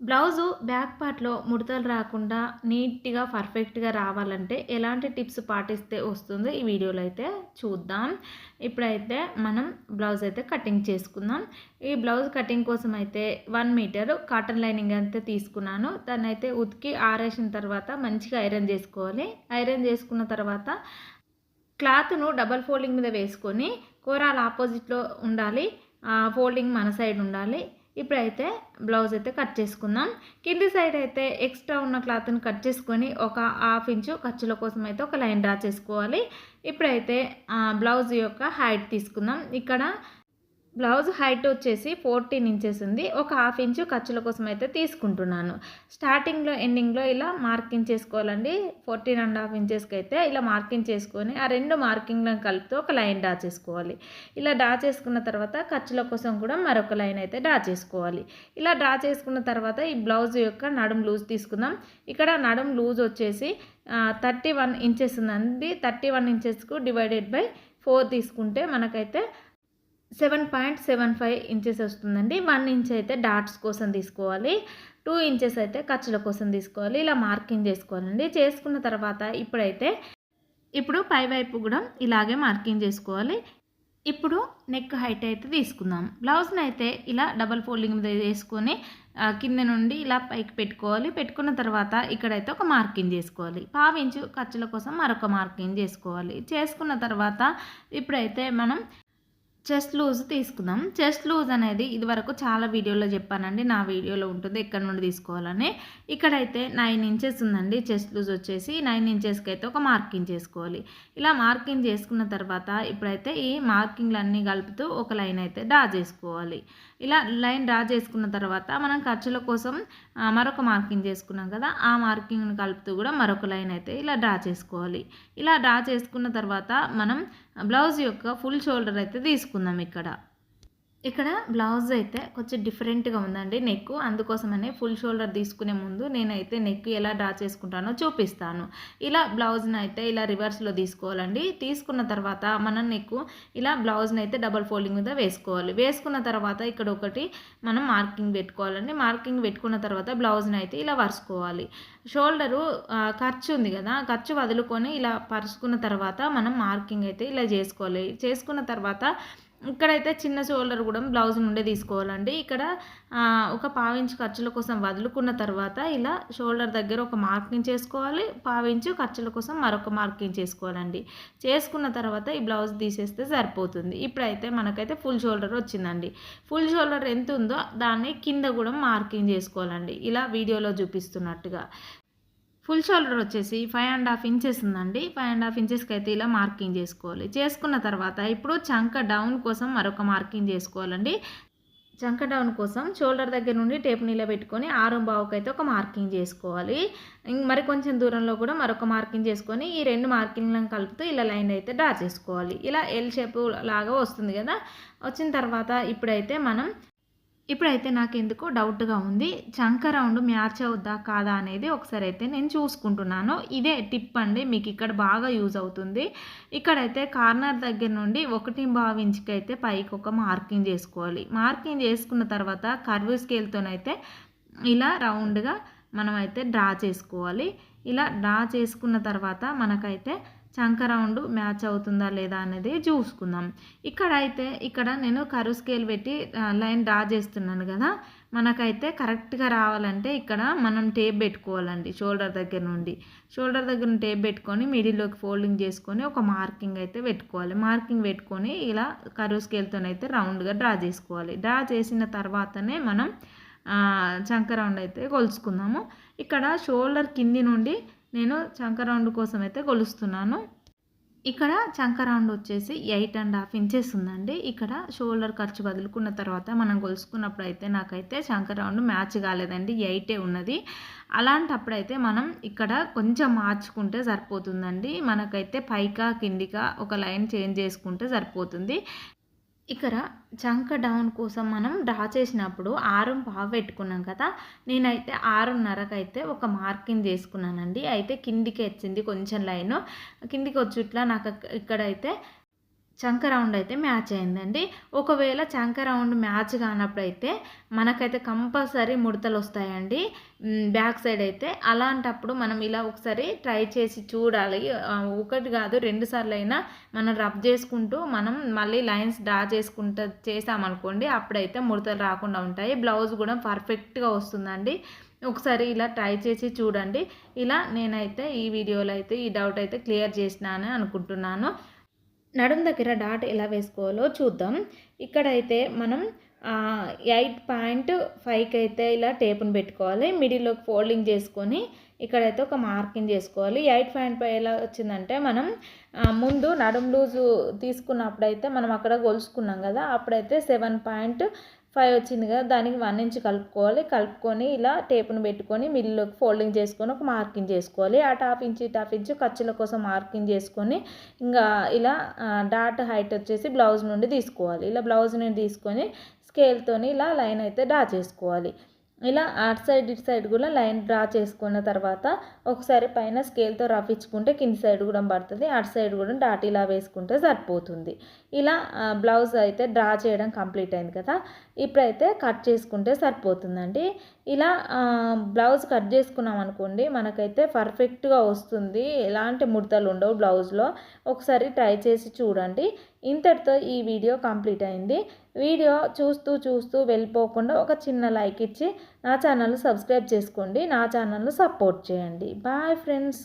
Blouse back పార్ట్‌లో ముడతలు రాకుండా నీట్‌గా, పర్ఫెక్ట్‌గా రావాలంటే ఎలాంటి టిప్స్ పాటిస్తే వస్తుందో ఈ వీడియోలో అయితే చూద్దాం. ఇప్పుడైతే మనం బ్లౌజ్ అయితే కటింగ్ చేసుకుందాం. ఈ బ్లౌజ్ కటింగ్ కోసం అయితే 1 మీటర్ కాటన్ లైనింగ్ అయితే తీసుకున్నాను. దాన్నైతే ఉతికి ఆరేసిన తర్వాత మంచిగా ఐరన్ చేసుకోవాలి. ఐరన్ చేసుకున్న తర్వాత క్లాత్‌ను డబుల్ ఫోల్డింగ్ మీద వేసుకొని కోరాలు ఆపోజిట్‌లో ఉండాలి. ఫోల్డింగ్ మన సైడ్ ఉండాలి. ఇప్పుడైతే బ్లౌజ్ అయితే కట్ చేసుకుందాం. కింది సైడ్ అయితే ఎక్స్ట్రా ఉన్న క్లాత్‌ని కట్ చేసుకొని ఒక హాఫ్ ఇంచు ఖర్చుల కోసం అయితే ఒక లైన్ డ్రా చేసుకోవాలి. ఇప్పుడైతే బ్లౌజ్ యొక్క హైట్ తీసుకుందాం. ఇక్కడ బ్లౌజ్ హైట్ వచ్చేసి 14 ఇంచెస్ ఉంది. ఒక హాఫ్ ఇంచు ఖర్చుల కోసం అయితే తీసుకుంటున్నాను. స్టార్టింగ్‌లో, ఎండింగ్‌లో ఇలా మార్కింగ్ చేసుకోవాలండి. 14½ ఇంచెస్‌కి అయితే ఇలా మార్కింగ్ చేసుకొని ఆ రెండు మార్కింగ్‌లను కలుపుతూ ఒక లైన్ డ్రా చేసుకోవాలి. ఇలా డ్రా చేసుకున్న తర్వాత ఖర్చుల కోసం కూడా మరొక లైన్ అయితే డ్రా చేసుకోవాలి. ఇలా డ్రా చేసుకున్న తర్వాత ఈ బ్లౌజ్ యొక్క నడుం లూజ్ తీసుకుందాం. ఇక్కడ నడుం లూజ్ వచ్చేసి 31 ఇంచెస్ ఉందండి. 31 ఇంచెస్‌కు డివైడెడ్ బై 4 తీసుకుంటే మనకైతే 7.75 ఇంచెస్ వస్తుందండి. 1 ఇంచ్ అయితే డాట్స్ కోసం తీసుకోవాలి. 2 ఇంచెస్ అయితే ఖర్చుల కోసం తీసుకోవాలి. ఇలా మార్కింగ్ చేసుకోవాలండి. చేసుకున్న తర్వాత ఇప్పుడు పై వైపు కూడా ఇలాగే మార్కింగ్ చేసుకోవాలి. ఇప్పుడు నెక్ హైట్ అయితే తీసుకుందాం. బ్లౌజ్ని అయితే ఇలా డబల్ ఫోల్డింగ్ మీద వేసుకొని కింద నుండి ఇలా పైకి పెట్టుకోవాలి. పెట్టుకున్న తర్వాత ఇక్కడైతే ఒక మార్కింగ్ చేసుకోవాలి. పావించు ఖర్చుల కోసం మరొక మార్కింగ్ చేసుకోవాలి. చేసుకున్న తర్వాత ఇప్పుడైతే మనం చెస్ట్ లూజ్ తీసుకుందాం. చెస్ట్ లూజ్ అనేది ఇదివరకు చాలా వీడియోలో చెప్పానండి. నా వీడియోలో ఉంటుంది ఎక్కడి నుండి తీసుకోవాలని. ఇక్కడైతే 9 ఇంచెస్ ఉందండి. చెస్ట్ లూజ్ వచ్చేసి 9 ఇంచెస్కి అయితే ఒక మార్కింగ్ చేసుకోవాలి. ఇలా మార్కింగ్ చేసుకున్న తర్వాత ఇప్పుడైతే ఈ మార్కింగ్లన్నీ కలుపుతూ ఒక లైన్ అయితే డ్రా చేసుకోవాలి. ఇలా లైన్ డ్రా చేసుకున్న తర్వాత మనం ఖర్చుల కోసం మరొక మార్కింగ్ చేసుకున్నాం కదా, ఆ మార్కింగ్ని కలుపుతూ కూడా మరొక లైన్ అయితే ఇలా డ్రా చేసుకోవాలి. ఇలా డ్రా చేసుకున్న తర్వాత మనం బ్లౌజ్ యొక్క ఫుల్ షోల్డర్ అయితే తీసుకుందాం. ఇక్కడ బ్లౌజ్ అయితే కొంచెం డిఫరెంట్గా ఉందండి నెక్. అందుకోసమనే ఫుల్ షోల్డర్ తీసుకునే ముందు నేనైతే నెక్ ఎలా డ్రా చేసుకుంటానో చూపిస్తాను. ఇలా బ్లౌజ్ని అయితే ఇలా రివర్స్లో తీసుకోవాలండి. తీసుకున్న తర్వాత మనం నెక్ ఇలా బ్లౌజ్ని అయితే డబల్ ఫోల్డింగ్ మీద వేసుకోవాలి. వేసుకున్న తర్వాత ఇక్కడ ఒకటి మనం మార్కింగ్ పెట్టుకోవాలండి. మార్కింగ్ పెట్టుకున్న తర్వాత బ్లౌజ్ని అయితే ఇలా వరుసుకోవాలి. షోల్డరు ఖర్చు ఉంది కదా, ఖర్చు వదులుకొని ఇలా పరుచుకున్న తర్వాత మనం మార్కింగ్ అయితే ఇలా చేసుకోవాలి. చేసుకున్న తర్వాత ఇక్కడైతే చిన్న షోల్డర్ కూడా బ్లౌజ్ నుండే తీసుకోవాలండి. ఇక్కడ ఒక పావించు ఖర్చుల కోసం వదులుకున్న తర్వాత ఇలా షోల్డర్ దగ్గర ఒక మార్కింగ్ చేసుకోవాలి. పావించు ఖర్చుల కోసం మరొక మార్కింగ్ చేసుకోవాలండి. చేసుకున్న తర్వాత ఈ బ్లౌజ్ తీసేస్తే సరిపోతుంది. ఇప్పుడైతే మనకైతే ఫుల్ షోల్డర్ వచ్చిందండి. ఫుల్ షోల్డర్ ఎంత ఉందో దాన్ని కింద కూడా మార్కింగ్ చేసుకోవాలండి, ఇలా వీడియోలో చూపిస్తున్నట్టుగా. ఫుల్ షోల్డర్ వచ్చేసి 5½ ఇంచెస్ ఉందండి. 5½ ఇంచెస్కి అయితే ఇలా మార్కింగ్ చేసుకోవాలి. చేసుకున్న తర్వాత ఇప్పుడు చంక డౌన్ కోసం మరొక మార్కింగ్ చేసుకోవాలండి. చంక డౌన్ కోసం షోల్డర్ దగ్గర నుండి టేప్ నిలబెట్టుకొని 6 అయితే ఒక మార్కింగ్ చేసుకోవాలి. మరి కొంచెం దూరంలో కూడా మరొక మార్కింగ్ చేసుకొని ఈ రెండు మార్కింగ్లను కలుపుతూ ఇలా లైన్ అయితే డ్రా చేసుకోవాలి. ఇలా ఎల్ షేప్ లాగా వస్తుంది కదా. వచ్చిన తర్వాత ఇప్పుడైతే నాకు ఎందుకో డౌట్గా ఉంది. చంక రౌండ్ మ్యాచ్ అవుద్దా కాదా అనేది ఒకసారి అయితే నేను చూసుకుంటున్నాను. ఇదే టిప్ అండి, మీకు ఇక్కడ బాగా యూజ్ అవుతుంది. ఇక్కడైతే కార్నర్ దగ్గర నుండి 1.5 ఇంచుకి అయితే పైకి ఒక మార్కింగ్ చేసుకోవాలి. మార్కింగ్ చేసుకున్న తర్వాత కర్వ్ స్కేల్తోనైతే ఇలా రౌండ్గా మనమైతే డ్రా చేసుకోవాలి. ఇలా డ్రా చేసుకున్న తర్వాత మనకైతే చంక రౌండ్ మ్యాచ్ అవుతుందా లేదా అనేది చూసుకుందాం. ఇక్కడ నేను కర్వ్ స్కేల్ పెట్టి లైన్ డ్రా చేస్తున్నాను కదా, మనకైతే కరెక్ట్గా రావాలంటే ఇక్కడ మనం టేప్ పెట్టుకోవాలండి. షోల్డర్ దగ్గర నుండి టేప్ పెట్టుకొని మిడిల్లోకి ఫోల్డింగ్ చేసుకొని ఒక మార్కింగ్ అయితే పెట్టుకోవాలి. మార్కింగ్ పెట్టుకొని ఇలా కర్వ్ స్కేల్తోనైతే రౌండ్గా డ్రా చేసుకోవాలి. డ్రా చేసిన తర్వాతనే మనం చంక రౌండ్ అయితే కొలుచుకుందాము. ఇక్కడ షోల్డర్ కింది నుండి నేను చంక రౌండ్ కోసం అయితే కొలుస్తున్నాను. ఇక్కడ చంక రౌండ్ వచ్చేసి 8½ ఇంచెస్ ఉందండి. ఇక్కడ షోల్డర్ ఖర్చు వదులుకున్న తర్వాత మనం కొలుసుకున్నప్పుడు అయితే నాకైతే చంక రౌండ్ మ్యాచ్ కాలేదండి, 8 ఉన్నది. అలాంటప్పుడైతే మనం ఇక్కడ కొంచెం మార్చుకుంటే సరిపోతుందండి. మనకైతే పైకా కిందికా ఒక లైన్ చేంజ్ చేసుకుంటే సరిపోతుంది. ఇక్కడ చంక డౌన్ కోసం మనం డ్రా చేసినప్పుడు 6.5 పెట్టుకున్నాం కదా, నేనైతే 6:30కి అయితే ఒక మార్కింగ్ చేసుకున్నానండి. అయితే కిందికి వచ్చింది కొంచెం లైను, కిందికి వచ్చి ఇట్లా నాకు ఇక్కడైతే చంక రౌండ్ అయితే మ్యాచ్ అయిందండి. ఒకవేళ చంక రౌండ్ మ్యాచ్ కానప్పుడైతే మనకైతే కంపల్సరీ ముడతలు వస్తాయండి బ్యాక్ సైడ్ అయితే. అలాంటప్పుడు మనం ఇలా ఒకసారి ట్రై చేసి చూడాలి. ఒకటి కాదు 2 సార్లు అయినా మనం రబ్ చేసుకుంటూ మనం మళ్ళీ లైన్స్ డ్రా చేసుకుంటూ చేసామనుకోండి, అప్పుడైతే ముడతలు రాకుండా ఉంటాయి. బ్లౌజ్ కూడా పర్ఫెక్ట్గా వస్తుందండి. ఒకసారి ఇలా ట్రై చేసి చూడండి. ఇలా నేనైతే ఈ వీడియోలో అయితే ఈ డౌట్ అయితే క్లియర్ చేసినాను అనుకుంటున్నాను. నడుం దగ్గర డాట్ ఎలా వేసుకోవాలో చూద్దాం. ఇక్కడైతే మనం 8.5కి అయితే ఇలా టేపును పెట్టుకోవాలి. మిడిల్లోకి ఫోల్డింగ్ చేసుకొని ఇక్కడైతే ఒక మార్కింగ్ చేసుకోవాలి. 8.5 ఎలా వచ్చిందంటే మనం ముందు నడుం లూజు తీసుకున్నప్పుడైతే మనం అక్కడ గొలుసుకున్నాం కదా, అప్పుడైతే 7.5 వచ్చింది కదా, దానికి 1 ఇంచ్ కలుపుకొని ఇలా టేపును పెట్టుకొని మిడిల్లోకి ఫోల్డింగ్ చేసుకొని ఒక మార్కింగ్ చేసుకోవాలి. అటు హాఫ్ ఇంచ్ ఖర్చుల కోసం మార్కింగ్ చేసుకొని ఇంకా ఇలా డాట్ హైట్ వచ్చేసి బ్లౌజ్ నుండి తీసుకోవాలి. ఇలా బ్లౌజ్ నుండి తీసుకొని స్కేల్తోని ఇలా లైన్ అయితే డ్రా చేసుకోవాలి. ఇలా అటు సైడ్ ఇటు సైడ్ కూడా లైన్ డ్రా చేసుకున్న తర్వాత ఒకసారి పైన స్కేల్తో రఫించుకుంటే కింది సైడ్ కూడా పడుతుంది, అటు సైడ్ కూడా డాట్ ఇలా వేసుకుంటే సరిపోతుంది. ఇలా బ్లౌజ్ అయితే డ్రా చేయడం కంప్లీట్ అయింది కదా, ఇప్పుడైతే కట్ చేసుకుంటే సరిపోతుందండి. ఇలా బ్లౌజ్ కట్ చేసుకున్నాం అనుకోండి, మనకైతే పర్ఫెక్ట్గా వస్తుంది, ఎలాంటి ముడతలు ఉండవు బ్లౌజ్లో. ఒకసారి ట్రై చేసి చూడండి. ఇంతటితో ఈ వీడియో కంప్లీట్ అయింది. వీడియో చూస్తూ వెళ్ళిపోకుండా ఒక చిన్న లైక్ ఇచ్చి నా ఛానల్ని సబ్స్క్రైబ్ చేసుకోండి. నా ఛానల్ని సపోర్ట్ చేయండి. Bye friends.